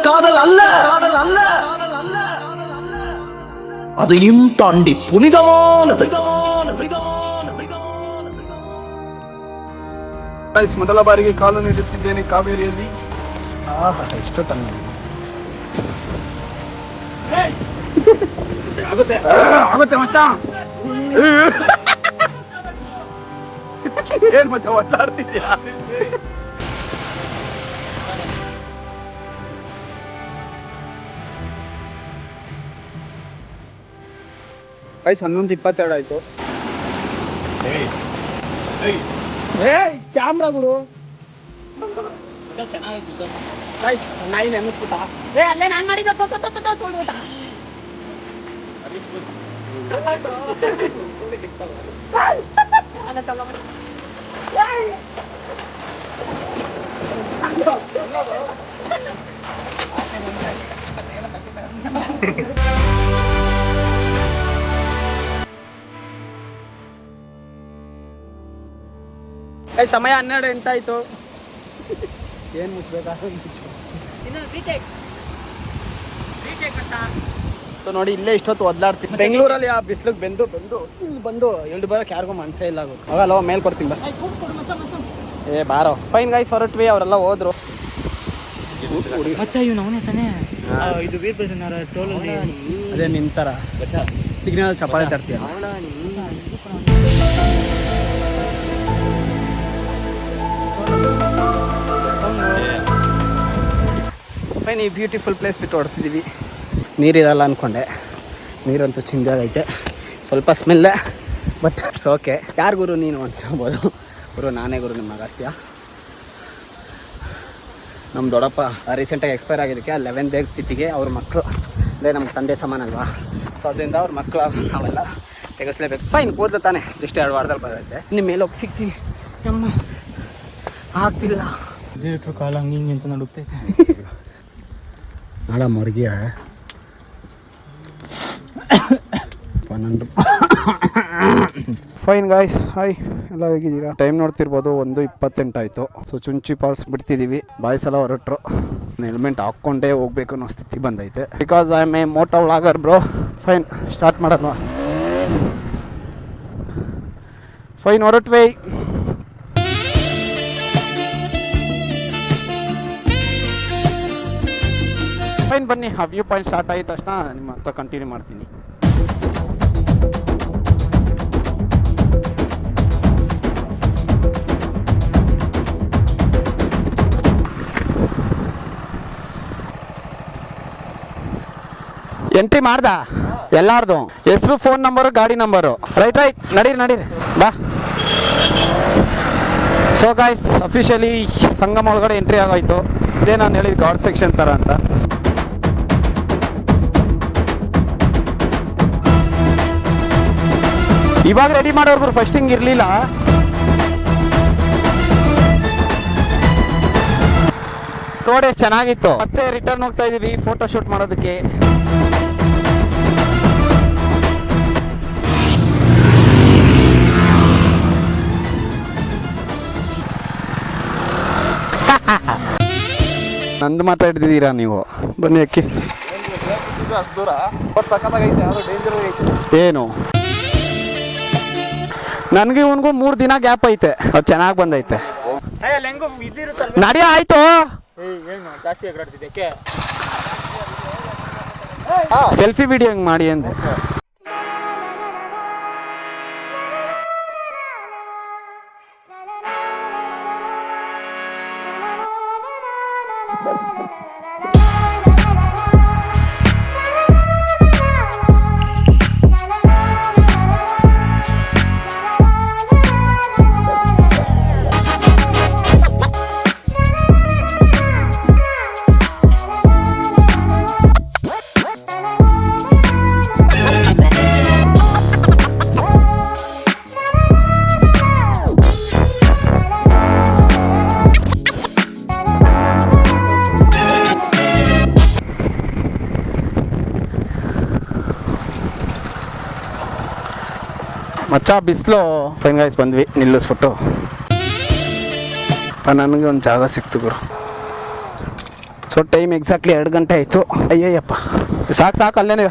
S3: காதல் அல்ல, அதையும் தாண்டி புனிதமானது.
S1: ಮೊದಲ ಬಾರಿಗೆ ಕಾಲು ನೀಡುತ್ತಿದ್ದೇನೆ ಕಾವೇರಿಯಲ್ಲಿ. ಎಷ್ಟು ತನ್ನ ಆಗುತ್ತೆ ಮಚ್ಚ. ಏನ್ ಮಚ್ಚ ಒದ್ದಾಡ್ತಿದ್ಯಾ?
S8: ಗೈಸ್ 11:22 ಆಯ್ತು. ಕ್ಯಾಮ್ರಾ ಗುರು ಗೈಸ್ ನಾಯಿ ನೆನಪುಟ ಅಲ್ಲೇ ನಾನು ಮಾಡಿದ ಸಮಯ 12:08 ಆಯ್ತು. ಏನ್ ಮುಚ್ಬೇಕಾ? ಸೊ ನೋಡಿ ಇಲ್ಲೇ ಇಷ್ಟೊತ್ತು ಒದ್ದಾಡ್ತೀನಿ. ಬೆಂಗಳೂರಲ್ಲಿ ಆ ಬಿಸ್ಲಿಗೆ ಬೆಂದು ಇಲ್ಲಿ ಬಂದು ಇಳ್ದು ಬರೋಕೆ ಯಾರಿಗೂ ಮನಸ್ಸೇ ಇಲ್ಲ ಆಗೋದು. ಅವಾಗ ಮೇಲ್ ಕೊಡ್ತೀನಿ ಬಾ. ಏ ಬಾರೋ. ಫೈನ್ ಗೈಸ್ ಹೊರಟ್ವಿ, ಅವರೆಲ್ಲ ಹೋದ್ರು.
S9: ಇದು ವೀರಭದ್ರನಗರ ಟೋಲ್
S8: ಅದೇ ನಿಂತರ ಸಿಗ್ನಲ್ ಚಪಾತಿ ತರ್ತೀಯ. ಫೈನ್ ಈ ಬ್ಯೂಟಿಫುಲ್ ಪ್ಲೇಸ್ ಬಿಟ್ಟು ಹೊಡ್ತಿದ್ದೀವಿ. ನೀರಿರಲ್ಲ ಅಂದ್ಕೊಂಡೆ, ನೀರಂತೂ ಚಿಂದಾಗೈತೆ. ಸ್ವಲ್ಪ ಸ್ಮೆಲ್ಲೆ, ಬಟ್ ಓಕೆ. ಯಾರು ಗುರು ನೀನು ಅಂತ ಹೇಳ್ಬೋದು. ಗುರು ನಾನೇ ಗುರು, ನಿಮ್ಮ ಅಗಸ್ತ್ಯ. ನಮ್ಮ ದೊಡ್ಡಪ್ಪ ರೀಸೆಂಟಾಗಿ ಎಕ್ಸ್ಪೈರ್ ಆಗಿದ್ದಕ್ಕೆ 11th ತಿಥಿಗೆ ಅವ್ರ ಮಕ್ಕಳು ಅಂದರೆ ನಮ್ಮ ತಂದೆ ಸಮಾನ ಅಲ್ವಾ, ಸೊ ಅದರಿಂದ ಅವ್ರ ಮಕ್ಕಳು ನಾವೆಲ್ಲ ತೆಗೆಸ್ಲೇಬೇಕು. ಫೈನ್ ಕೂದಲು ತಾನೆ ಜಸ್ಟ್ 2 ವಾರದಲ್ಲಿ ಬರುತ್ತೆ. ನಿಮ್ಮ ಮೇಲೆ ಹೋಗಿ ಸಿಗ್ತೀನಿ. ಅಮ್ಮ ಆಗ್ತಿಲ್ಲ,
S9: ಕಾಲ ಹಂಗೆ ಅಂತ ನಡುತ್ತೆ.
S8: ನಾಡ ಮರ್ಗಿಯ 12.
S1: ಫೈನ್ ಗಾಯ್ಸ್, ಹಾಯ್, ಎಲ್ಲ ಹೇಗಿದ್ದೀರಾ? ಟೈಮ್ ನೋಡ್ತಿರ್ಬೋದು 1:28 ಆಯಿತು. ಸೊ ಚುಂಚಿ ಫಾಲ್ಸ್ ಬಿಡ್ತಿದ್ದೀವಿ. ಬಾಯ್ಸ್ ಎಲ್ಲ ಹೊರಟ್ರು. ಹೆಲ್ಮೆಟ್ ಹಾಕ್ಕೊಂಡೇ ಹೋಗ್ಬೇಕು ಅನ್ನೋ ಸ್ಥಿತಿ ಬಂದೈತೆ. Because I am a moto vlogger bro. Fine start ಮಾಡೋಣ. ಫೈನ್ ಹೊರಟ್ವಿ. ಫೈನ್ ಬನ್ನಿ, ಆ ವ್ಯೂ ಪಾಯಿಂಟ್ ಸ್ಟಾರ್ಟ್ ಆಗಿದ ತಕ್ಷಣ ನಿಮ್ಮ ಹತ್ರ ಕಂಟಿನ್ಯೂ ಮಾಡ್ತೀನಿ. ಎಂಟ್ರಿ ಮಾಡ್ದ ಎಲ್ಲಾರ್ದು ಹೆಸರು, ಫೋನ್ ನಂಬರು, ಗಾಡಿ ನಂಬರು. ರೈಟ್ ನಡೀರಿ ಬಾ. ಸೊ ಗಾಯ್ಸ್ ಅಫಿಷಿಯಲಿ ಸಂಗಮ ಒಳಗಡೆ ಎಂಟ್ರಿ ಆಗೋಯ್ತು. ಇದೇ ನಾನು ಹೇಳಿದ ಗಾಡ್ ಸೆಕ್ಷನ್ ಥರ ಅಂತ. ಇವಾಗ ರೆಡಿ ಮಾಡೋರ್ಗು ಫಸ್ಟ್ ಹಿಂಗೆ ಇರಲಿಲ್ಲ. ರೋಡ್ ಎಷ್ಟು ಚೆನ್ನಾಗಿತ್ತು. ಮತ್ತೆ ರಿಟರ್ನ್ ಹೋಗ್ತಾ ಇದೀವಿ ಫೋಟೋ ಶೂಟ್ ಮಾಡೋದಕ್ಕೆ. ನಂದು ಮಾತಾಡ್ತಿದ್ದೀರಾ ನೀವು? ಬನ್ನಿ ಅಕ್ಕಿ. ಏನು ನನಗೆ ಇವನ್ಗೂ 3 ದಿನ ಗ್ಯಾಪ್ ಐತೆ. ಅದು ಚೆನ್ನಾಗಿ ಬಂದೈತೆ. ನಡಿಯ ಆಯ್ತು. ಸೆಲ್ಫಿ ವಿಡಿಯೋ ಹೆಂಗ್ ಮಾಡಿ ಅಂದೆ. ಮಚ್ಚ ಬಿಸಿಲು. ಫೈನ್ ಗಾಯ್ಸ್ ಬಂದ್ವಿ, ನಿಲ್ಲಿಸ್ಬಿಟ್ಟು ನನಗೆ ಒಂದು ಜಾಗ ಸಿಕ್ತು ಗುರು. ಸೊ ಟೈಮ್ ಎಕ್ಸಾಕ್ಟ್ಲಿ 2 ಗಂಟೆ ಆಯಿತು. ಅಯ್ಯಯ್ಯಪ್ಪ ಸಾಕು ಅಲ್ಲೇನೇ.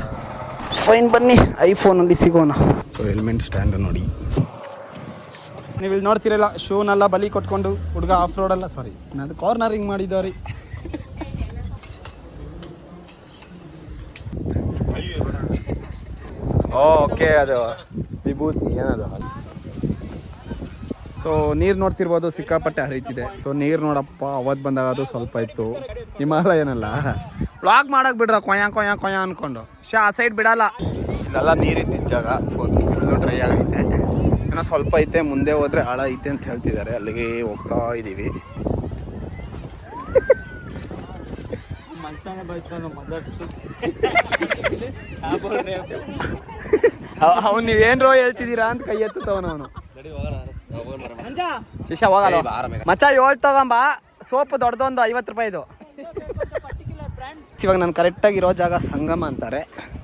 S1: ಫೈನ್ ಬನ್ನಿ ಐಫೋನಲ್ಲಿ ಸಿಗೋಣ. ಸೊ ಹೆಲ್ಮೆಟ್ ಸ್ಟ್ಯಾಂಡ್ ನೋಡಿ, ನೀವು ಇಲ್ಲಿ ನೋಡ್ತಿರಲ್ಲ. ಶೂನೆಲ್ಲ ಬಲಿ ಕೊಟ್ಕೊಂಡು ಹುಡುಗ ಆಫ್ ರೋಡಲ್ಲ, ಸಾರಿ ನಾನು ಕಾರ್ನರಿಂಗ್ ಮಾಡಿದ್ದವ್ರಿ. ಓಕೆ, ಅದು ವಿಭೂತಿ ಏನದು.
S8: ಸೊ ನೀರು ನೋಡ್ತಿರ್ಬೋದು ಸಿಕ್ಕಾಪಟ್ಟೆ ಹರಿತಿದೆ. ಸೊ ನೀರು ನೋಡಪ್ಪ ಅವತ್ತು ಬಂದಾಗ ಅದು ಸ್ವಲ್ಪ ಇತ್ತು. ಹಿಮಾಲಯನಲ್ಲ ವ್ಲಾಗ್ ಮಾಡಕ್ಕೆ ಬಿಡ್ರ ಕೊಯ್ಯ ಕೊಯ್ಯ ಕೊಯ್ಯ ಅಂದ್ಕೊಂಡು ಆ ಸೈಡ್ ಬಿಡಲ್ಲ. ಇಲ್ಲೆಲ್ಲ ನೀರಿದ್ದ ಜಾಗ ಫುಲ್ಲು ಡ್ರೈ ಆಗೈತೆ. ಏನೋ ಸ್ವಲ್ಪ ಐತೆ, ಮುಂದೆ ಹೋದರೆ ಆಳ ಐತೆ ಅಂತ ಹೇಳ್ತಿದ್ದಾರೆ. ಅಲ್ಲಿಗೆ ಹೋಗ್ತಾ ಇದ್ದೀವಿ. ಅವ್ನು ನೀವೇನ್ರೋ ಹೇಳ್ತಿದ್ದೀರಾ ಅಂತ ಕೈ ಎತ್ತವನ ಅವನು. ಶಿಷ್ಯ ಹೋಗಲ್ಲ ಮಚ್ಚ. 7 ತಗೊಂಬ ಸೋಪ್ ದೊಡ್ಡದೊಂದು 50 ರೂಪಾಯಿದು. ಇವಾಗ ನಾನು ಕರೆಕ್ಟಾಗಿರೋ ಜಾಗ ಸಂಗಮ ಅಂತಾರೆ.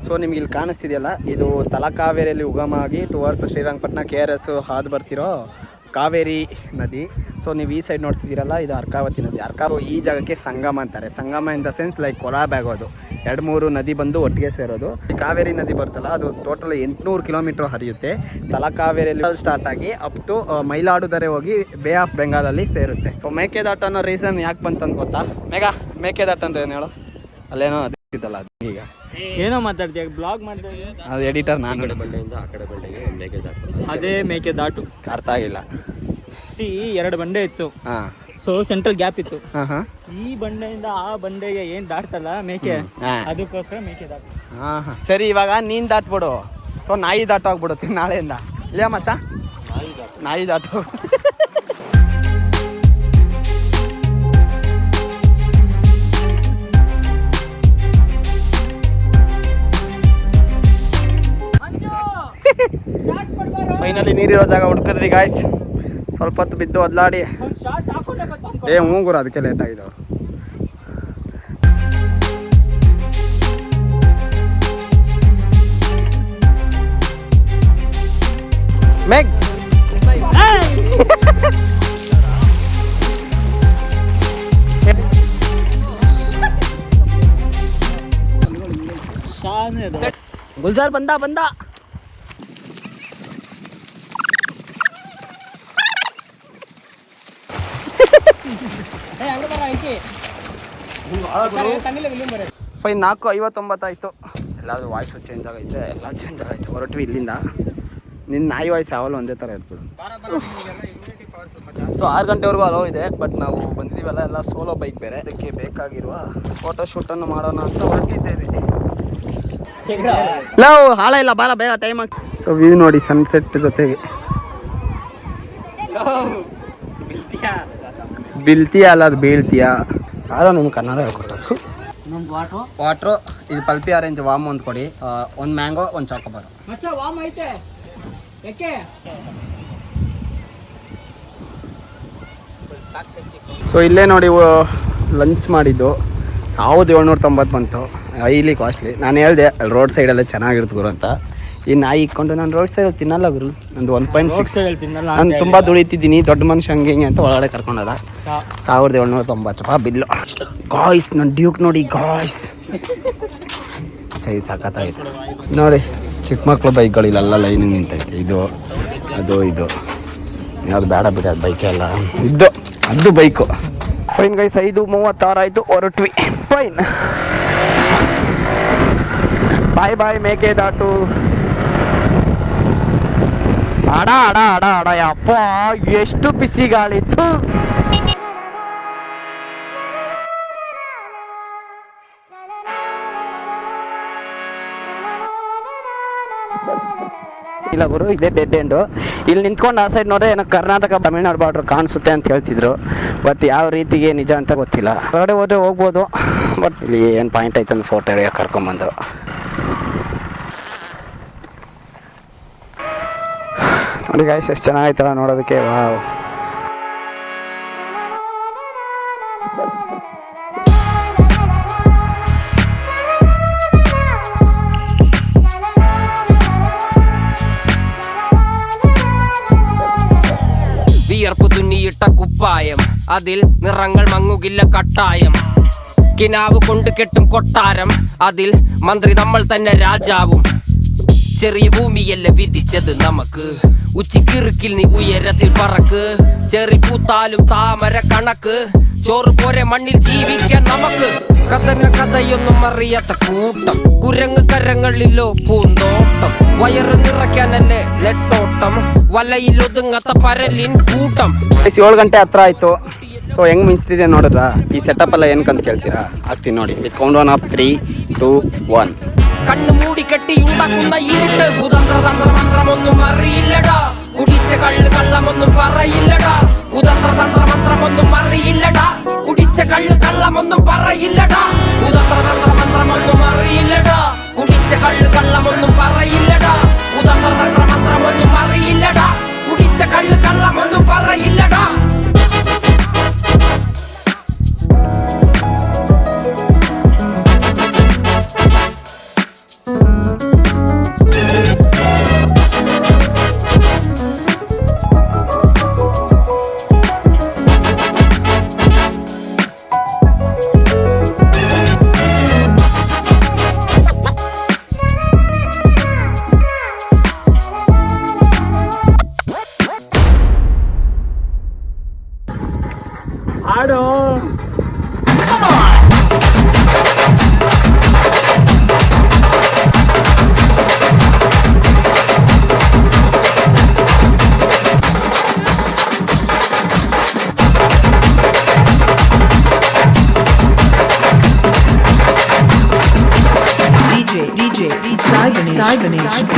S8: ಸೊ ನಿಮ್ಗೆ ಇಲ್ಲಿ ಕಾಣಿಸ್ತಿದೆಯಲ್ಲ, ಇದು ತಲಕಾವೇರಿಯಲ್ಲಿ ಉಗಮ ಆಗಿ ಟುವರ್ಡ್ಸ್ ಶ್ರೀರಂಗಪಟ್ಟಣ KRS ಹಾದು ಬರ್ತಿರೋ ಕಾವೇರಿ ನದಿ. ಸೊ ನೀವು ಈ ಸೈಡ್ ನೋಡ್ತಿದ್ದೀರಲ್ಲ, ಇದು ಅರ್ಕಾವತಿ ನದಿ. ಈ ಜಾಗಕ್ಕೆ ಸಂಗಮ ಅಂತಾರೆ. ಸಂಗಮ in the sense like collab ಆಗೋದು, 2-3 ನದಿ ಬಂದು ಒಟ್ಟಿಗೆ ಸೇರೋದು. ಕಾವೇರಿ ನದಿ ಬರ್ತಲ್ಲ, ಅದು ಟೋಟಲ್ 800 ಕಿಲೋಮೀಟರ್ ಹರಿಯುತ್ತೆ. ತಲಕಾವೇರಿಯಲ್ಲಿ ಸ್ಟಾರ್ಟ್ ಆಗಿ ಅಪ್ ಟು ಮೈಲಾಡುದರೆ ಹೋಗಿ ಬೇ ಆಫ್ ಬೆಂಗಾಲಲ್ಲಿ ಸೇರುತ್ತೆ. ಸೊ ಮೇಕೆದಾಟು ಅನ್ನೋ ರೀಸನ್ ಯಾಕೆ ಬಂತಂತ ಗೊತ್ತಾ? ಮೇಕೆದಾಟು ಅಂದ್ರೆ ಏನು ಹೇಳು? ಅಲ್ಲೇನೋ ಅದಿತ್ತಲ್ಲ ಈಗ
S9: ಏನೋ ಮಾತಾಡ್ತೀಯ, ಬ್ಲಾಗ್ ಮಾಡ್ತಾ
S8: ಅದು ಎಡಿಟರ್ ನಾನು.
S2: ಬಂಡೆಯಿಂದ ಆ ಕಡೆ ಬಂಡೆಗೆ ಮೇಕೆದಾಟು.
S9: ಅದೇ ಮೇಕೆದಾಟು.
S8: ಅರ್ಥ ಆಗಿಲ್ಲ.
S9: 2 ಬಂಡೆ ಇತ್ತು.
S8: ಹಾಂ.
S9: ಸೊ ಸೆಂಟ್ರಲ್ ಗ್ಯಾಪ್ ಇತ್ತು.
S8: ಹಾಂ.
S9: ಈ ಬಂಡೆಯಿಂದ ಆ ಬಂಡೆಗೆ ಏನ್ ದಾಟ್ತಲ್ಲ ಮೇಕೆ, ಅದಕ್ಕೋಸ್ಕರ ಮೇಕೆದಾಟು.
S8: ಹಾಂ. ಸರಿ, ಇವಾಗ ನೀನು ದಾಟ್ಬಿಡು. ಸೊ ನಾಯಿ ದಾಟು ಆಗ್ಬಿಡುತ್ತೆ ನಾಳೆಯಿಂದ. ಇಲ್ಲ ಮಚ್ಚ, ನಾಯಿ ದಾಟು. ಫೈನಲಿ ನೀರಿರೋ ಜಾಗ ಹುಡ್ಕಿದ್ವಿ ಗಾಯ್ಸ್. ಸ್ವಲ್ಪ ಹೊತ್ತು ಬಿದ್ದು ಒದ್ಲಾಡಿ ಮೂಗುರು, ಅದಕ್ಕೆ ಲೇಟ್ ಆಗಿದೆ. ಅವರು ಮೆಗ್ಸ್ ಗುಲ್ಜಾರ್ ಬಂದ. ಫೈನ್ 4:59 ಆಯಿತು. ಎಲ್ಲಾದರೂ ವಾಯ್ಸು ಚೇಂಜ್ ಆಗೈತೆ, ಎಲ್ಲ ಚೇಂಜ್ ಆಗೈತೆ. ಹೊರಟ್ವಿ ಇಲ್ಲಿಂದ. ನಿನ್ನ ನಾಯಿ ವಾಯ್ಸ್ ಯಾವಾಗಲೂ ಒಂದೇ ಥರ ಇರ್ಬೋದು. ಸೊ 6 ಗಂಟೆವರೆಗೂ ಅಲೋ ಇದೆ. ಬಟ್ ನಾವು ಬಂದಿದ್ದೀವಲ್ಲ, ಎಲ್ಲ ಸೋಲೋ ಬೈಕ್ ಬೇರೆ. ಅದಕ್ಕೆ ಬೇಕಾಗಿರುವ ಫೋಟೋಶೂಟನ್ನು ಮಾಡೋಣ ಅಂತ ಹೊರಟಿದ್ದೇವೆ. ಲವ್ ಹಾಳ ಇಲ್ಲ, ಬಾರ ಬೇಗ ಟೈಮ್ ಆಗಿ. ಸೊ ವ್ಯೂ ನೋಡಿ ಸನ್ಸೆಟ್ ಜೊತೆಗೆ. ಬೀಳ್ತೀಯ ಅಲ್ಲ, ಅದು ಬೀಳ್ತೀಯಾ? ಯಾರೋ ನಿಮ್ಗೆ ಕನ್ನಡ ಹೇಳ್ಕೊಟ್ಟು. ವಾಟ್ರು ಇದು ಪಲ್ಪಿ ಆರೆಂಜ್ ವಾಮ್ ಒಂದು ಕೊಡಿ, 1 ಮ್ಯಾಂಗೋ 1 ಚಾಕೋಬಾರ್. ಸೊ ಇಲ್ಲೇ ನೋಡಿ ಲಂಚ್ ಮಾಡಿದ್ದು 1790 ಬಂತು. Highly costly. ನಾನು ಹೇಳಿದೆ ಅಲ್ಲಿ ರೋಡ್ ಸೈಡಲ್ಲೇ ಚೆನ್ನಾಗಿರುತ್ತೆ ಗುರು ಅಂತ. ಈ ನಾಯಿ ಇಟ್ಕೊಂಡು ನಾನು ರೋಡ್ ಸೈಡ್ ತಿನ್ನಲ್ಲ ಗುರು. ನಂದು 1.6 ನಾನು ತುಂಬ ದುಡಿತಿದ್ದೀನಿ, ದೊಡ್ಡ ಮನುಷ್ಯ ಹಂಗೆ ಹಿಂಗೆ ಅಂತ ಒಳಗಡೆ ಕರ್ಕೊಂಡೋದ. 1790 ರೂಪಾಯಿ ಬಿಲ್ಲು. ಗಾಯ್ಸ್ ನನ್ನ ಡ್ಯೂಕ್ ನೋಡಿ ಗಾಯ್ಸ್, ಸರಿ ಸಖತ್ತಾಗಿತ್ತು ನೋಡಿ. ಚಿಕ್ಕ ಮಕ್ಕಳು ಬೈಕ್ಗಳು ಇಲ್ಲೆಲ್ಲ ಲೈನಿಗೆ ನಿಂತೈತೆ. ಇದು ಇದು ಯಾವ್ದು ಬೇಡ ಬಿಡಿ, ಅದು ಬೈಕೆ ಅಲ್ಲ, ಅದು ಬೈಕು. ಫೈನ್ ಗೈಸ್, 5:36 ಆಯಿತು, ಹೊರಟ್ವಿ. ಫೈನ್, ಬಾಯ್ ಮೇಕೆದಾಟು. ಅಡ ಯಪ್ಪ ಎಷ್ಟು ಬಿಸಿ ಗಾಳಿತ್ತು. ಇಲ್ಲ ಗುರು, ಇದೇ ಡೆಡ್ ಎಂಡು. ಇಲ್ಲಿ ನಿಂತ್ಕೊಂಡು ಆ ಸೈಡ್ ನೋಡ್ರೆ ಏನೋ ಕರ್ನಾಟಕ ತಮಿಳ್ನಾಡು ಬಾರ್ಡ್ರ್ ಕಾಣಿಸುತ್ತೆ ಅಂತ ಹೇಳ್ತಿದ್ರು. ಬಟ್ ಯಾವ ರೀತಿಗೆ ನಿಜ ಅಂತ ಗೊತ್ತಿಲ್ಲ. ಹೊರಗಡೆ ಹೋದ್ರೆ ಹೋಗ್ಬೋದು, ಬಟ್ ಇಲ್ಲಿ ಏನು ಪಾಯಿಂಟ್ ಐತೆ ಅಂತ ಫೋಟೋ ಹಿಡಿಯೋಕೆ ಕರ್ಕೊಂಬಂದರು. ನೋಡಿ ಗಾಯ್ಸ್, ಎಷ್ಟು ಚೆನ್ನಾಗೈತಲ್ಲ ನೋಡೋದಕ್ಕೆ. ವಾವ್.
S4: വിയർപ്പ് തുന്നിയിട്ട കുപ്പായം, അതിൽ നിറങ്ങൾ മങ്ങുകില്ല കട്ടായം. കിനാവ് കൊണ്ട് കെട്ടും കൊട്ടാരം, അതിൽ മന്ത്രി നമ്മൾ തന്നെ രാജാവും. ചെറിയ ഭൂമിയല്ല വിധിച്ചത് നമുക്ക്, ഉച്ചിക്കിറുക്കിൽ നീ ഉയരത്തിൽ പറക്ക്. ചെറി പൂത്താലും താമര കണക്ക്, ചോറ് പോരെ മണ്ണിൽ ജീവിക്കാൻ നമുക്ക്. കഥയൊന്നും അറിയാത്ത കൂട്ടം, കുരങ്ങ് കരങ്ങളിലോ പൂന്തോട്ടം, വയറ് നിറയ്ക്കാനല്ലേ നെട്ടോട്ടം, വലയിൽ ഒതുങ്ങാത്ത പരലിൻ കൂട്ടം.
S8: 7 ಗಂಟೆ ಹತ್ರ ಆಯ್ತು. ಸೊ ಹೆಂಗ್ ಮಿಂಚ್ತಿದೆ ನೋಡಿದ್ರ? ಈ ಸೆಟಪ್ ಎಲ್ಲ ಏನಕ್ಕಂತ ಕೇಳ್ತೀರಾ? ಆಗ್ತೀನಿ ನೋಡಿ. Count down off 3, 2, 1.
S4: കണ്ണു മൂടി കെട്ടി ഉണ്ടാക്കുന്ന ഇരുട്ട്, കുതന്ത്രതന്ത്രമന്ത്രമൊന്നും അറിയില്ലടാ, കുടിച്ച കള്ള് കള്ളമൊന്നും പറയില്ലടാ, കുതന്ത്രതന്ത്രമന്ത്രമൊന്നും അറിയില്ലടാ, കുടിച്ച കള്ള് കള്ളമൊന്നും പറയില്ലടാ, കുതന്ത്രതന്ത്രമന്ത്രമൊന്നും അറിയില്ലടാ, കുടിച്ച കള്ള് കള്ളമൊന്നും പറയില്ലടാ, കുതന്ത്രതന്ത്രമന്ത്രമൊന്നും അറിയില്ലടാ, കുടിച്ച കള്ള് കള്ളമൊന്നും പറയില്ലടാ.
S9: ಆಡೋ
S10: DJ Sai Ganesh.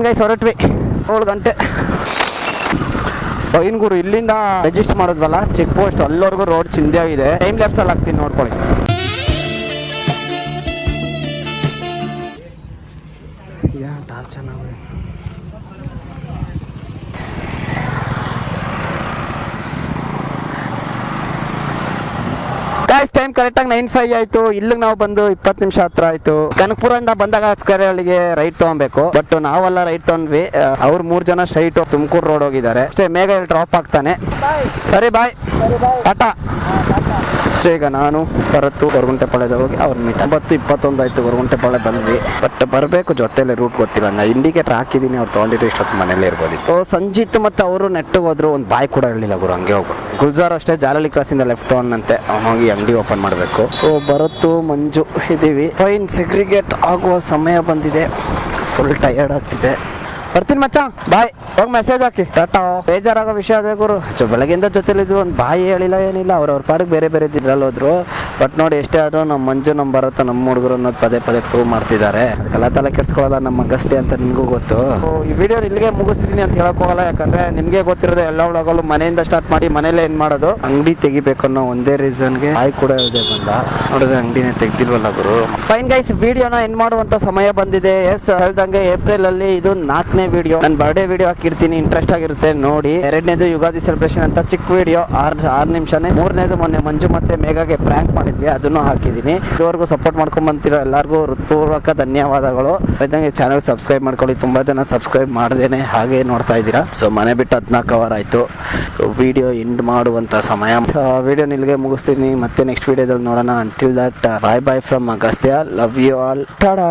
S8: ಗೈಸ್ ಹೊರಟ್ವಿ 7 ಗಂಟೆ. ಫೈನ್ ಗುರು, ಇಲ್ಲಿಂದ ರಿಜಿಸ್ಟರ್ ಮಾಡೋದ್ವಲ್ಲ ಚೆಕ್ ಪೋಸ್ಟ್, ಅಲ್ಲಿವರೆಗೂ ರೋಡ್ ಚಿಂದೆ ಆಗಿದೆ. ಟೈಮ್ ಲ್ಯಾಪ್ಸ್ ಅಲ್ಲಿ ಹಾಕ್ತೀನಿ ನೋಡ್ಕೊಳ್ಳಿ. ಟೈಮ್ ಕರೆಕ್ಟಾಗಿ 9:05 ಆಯ್ತು. ಇಲ್ಲಿಗೆ ನಾವು ಬಂದು 20 ನಿಮಿಷ ಹತ್ರ ಆಯ್ತು. ಕನಕಪುರದಿಂದ ಬಂದಾಗ ಸ್ಕರಿಹಳ್ಳಿಗೆ ರೈಟ್ ತಗೊಬೇಕು, ಬಟ್ ನಾವೆಲ್ಲ ರೈಟ್ ತಗೊಂಡ್ವಿ. ಅವ್ರು 3 ಜನ ಸ್ಟ್ರೈಟ್ ತುಮಕೂರು ರೋಡ್ ಹೋಗಿದ್ದಾರೆ ಅಷ್ಟೇ. ಮೇಘ ಇಲ್ಲಿ ಡ್ರಾಪ್ ಆಗ್ತಾನೆ. ಸರಿ ಬಾಯ್, ಟಾಟಾ. ಈಗ ನಾನು ಬರತ್ತು ಗೊರಗುಂಟೆಪಾಳ್ಯದ ಹೋಗಿ ಅವ್ರ ಮೀಟ್. 9:21 ಆಯ್ತು, ಗೊರಗುಂಟೆಪಾಳ್ಯ ಬಂದ್ವಿ. ಬಟ್ ಬರಬೇಕು ಜೊತೆಲಿ ರೂಟ್ ಗೊತ್ತಿಲ್ಲ. ನಾ ಇಂಡಿಕೇಟರ್ ಹಾಕಿದ್ದೀನಿ, ಅವ್ರು ತಗೊಂಡಿದ್ದು ಇಷ್ಟೊತ್ತು ಮನೇಲಿ ಇರ್ಬೋದಿತ್ತು. ಸಂಜಿತ್ ಮತ್ತು ಅವರು ನೆಟ್ಟಿಗೆ ಹೋದ್ರು, ಒಂದು ಬಾಯ್ ಕೂಡ ಹೇಳಿಲ್ಲ ಗುರು, ಹಂಗೆ ಹೋಗ್ರು. ಗುಲ್ಜಾರ್ ಅಷ್ಟೇ ಜಾಲಹಳ್ಳಿ ಕ್ರಾಸಿಂದ ಲೆಫ್ಟ್ ತಗೊಂಡಂತೆ ಅವ್ನು ಹೋಗಿ ಅಂಗಡಿ ಓಪನ್ ಮಾಡಬೇಕು. ಸೊ ಬರತ್ತು ಮಂಜು ಇದ್ದೀವಿ. ಫೈನ್ ಸೆಗ್ರಿಗೇಟ್ ಆಗುವ ಸಮಯ ಬಂದಿದೆ. ಫುಲ್ ಟಯರ್ಡ್ ಆಗ್ತಿದೆ. ಬರ್ತೀನಿ ಮಚ್ಚ, ಬಾಯ್. ಹೋಗಿ ಮೆಸೇಜ್ ಹಾಕಿ ಟಾಟಾ. ಬೇಜಾರಾಗೋ ವಿಷಯ ಅದೇ ಗುರು, ಬೆಳಗ್ಗೆಯಿಂದ ಜೊತೆಲಿದ್ರು, ಒಂದು ಬಾಯಿ ಹೇಳಿಲ್ಲ ಏನಿಲ್ಲ. ಅವ್ರವ್ರ ಪಾಡಿಗೆ ಬೇರೆ ಬೇರೆ ಇದ್ರಲ್ಲಿ ಹೋದ್ರು. ಬಟ್ ನೋಡಿ ಎಷ್ಟೇ ಆದರೂ ನಮ್ಮ ಮಂಜು ನಮ್ಮ ಬರುತ್ತೆ ನಮ್ಮ ಹುಡುಗರು ಅನ್ನೋದು ಪದೇ ಪದೇ ಪ್ರೂವ್ ಮಾಡ್ತಿದ್ದಾರೆ. ಅದಕ್ಕೆಲ್ಲ ತಲೆ ಕೆಡ್ಸ್ಕೊಳ್ಳಲ್ಲ, ನಮ್ಮ ಅಗಸ್ತ್ಯ ಅಂತ ನಿಮಗೂ ಗೊತ್ತು. ಈ ವಿಡಿಯೋ ಇಲ್ಲಿಗೆ ಮುಗಿಸ್ತಿದ್ದೀನಿ ಅಂತ ಹೇಳಕ್ ಹೋಗಲ್ಲ, ಯಾಕಂದ್ರೆ ನಿಮಗೆ ಗೊತ್ತಿರೋದು ಎಲ್ಲ ಒಳಗಲು ಮನೆಯಿಂದ ಸ್ಟಾರ್ಟ್ ಮಾಡಿ ಮನೇಲೆ ಏನ್ ಮಾಡೋದು, ಅಂಗಡಿ ತೆಗಿಬೇಕು ಅನ್ನೋ ಒಂದೇ ರೀಸನ್ಗೆ ಬಾಯ್ ಕೂಡ ಇದೆ ಬಂದ. ನೋಡಿದ್ರೆ ಅಂಗಡಿನೇ ತೆಗ್ದಿಲ್ವಲ್ಲ ಗುರು. ಫೈನ್ ಗೈಸ್, ವಿಡಿಯೋನ ಎಂಡ್ ಮಾಡುವಂತ ಸಮಯ ಬಂದಿದೆ. ಎಸ್, ಹೇಳ್ದಂಗೆ ಏಪ್ರಿಲ್ ಅಲ್ಲಿ ಇದು 4ನೇ ವಿಡಿಯೋ. ನನ್ನ ಬರ್ಡೇ ವಿಡಿಯೋ ಹಾಕಿರ್ತೀನಿ, ಇಂಟ್ರೆಸ್ಟ್ ಆಗಿರುತ್ತೆ ನೋಡಿ. 2ನೇದು ಯುಗಾದಿ ಸೆಲೆಬ್ರೇಷನ್ ಅಂತ ಚಿಕ್ಕ ವಿಡಿಯೋ 6 ನಿಮಿಷನೇ. 3ನೇದು ಮೊನ್ನೆ ಮಂಜು ಮತ್ತೆ ಮೇಘಾಗೆ ಪ್ರ್ಯಾಂಕ್ ಮಾಡಿದ್ವಿ, ಅದನ್ನು ಹಾಕಿದ್ದೀನಿ. ಇದುವರೆಗೂ ಸಪೋರ್ಟ್ ಮಾಡ್ಕೊಂಡ್ ಬಂದಿರೋ ಎಲ್ಲರಿಗೂ ಹೃತ್ಪೂರ್ವಕ ಧನ್ಯವಾದಗಳು. ಇದ್ದಂಗೆ ಚಾನಲ್ ಸಬ್ಸ್ಕ್ರೈಬ್ ಮಾಡ್ಕೊಳ್ಳಿ. ತುಂಬಾ ಜನ ಸಬ್ಸ್ಕ್ರೈಬ್ ಮಾಡ್ದೇನೆ ಹಾಗೆ ನೋಡ್ತಾ ಇದ್ದೀರಾ. ಸೊ ಮನೆ ಬಿಟ್ಟು 14 ಅವರ್ ಆಯ್ತು. ವಿಡಿಯೋ ಎಂಡ್ ಮಾಡುವಂತ ಸಮಯ. ವಿಡಿಯೋ ಇಲ್ಲಿಗೆ ಮುಗಿಸ್ತೀನಿ, ಮತ್ತೆ ನೆಕ್ಸ್ಟ್ ವಿಡಿಯೋದಲ್ಲಿ ನೋಡೋಣ. Until that bye bye from Agastya. Love you all. TADA.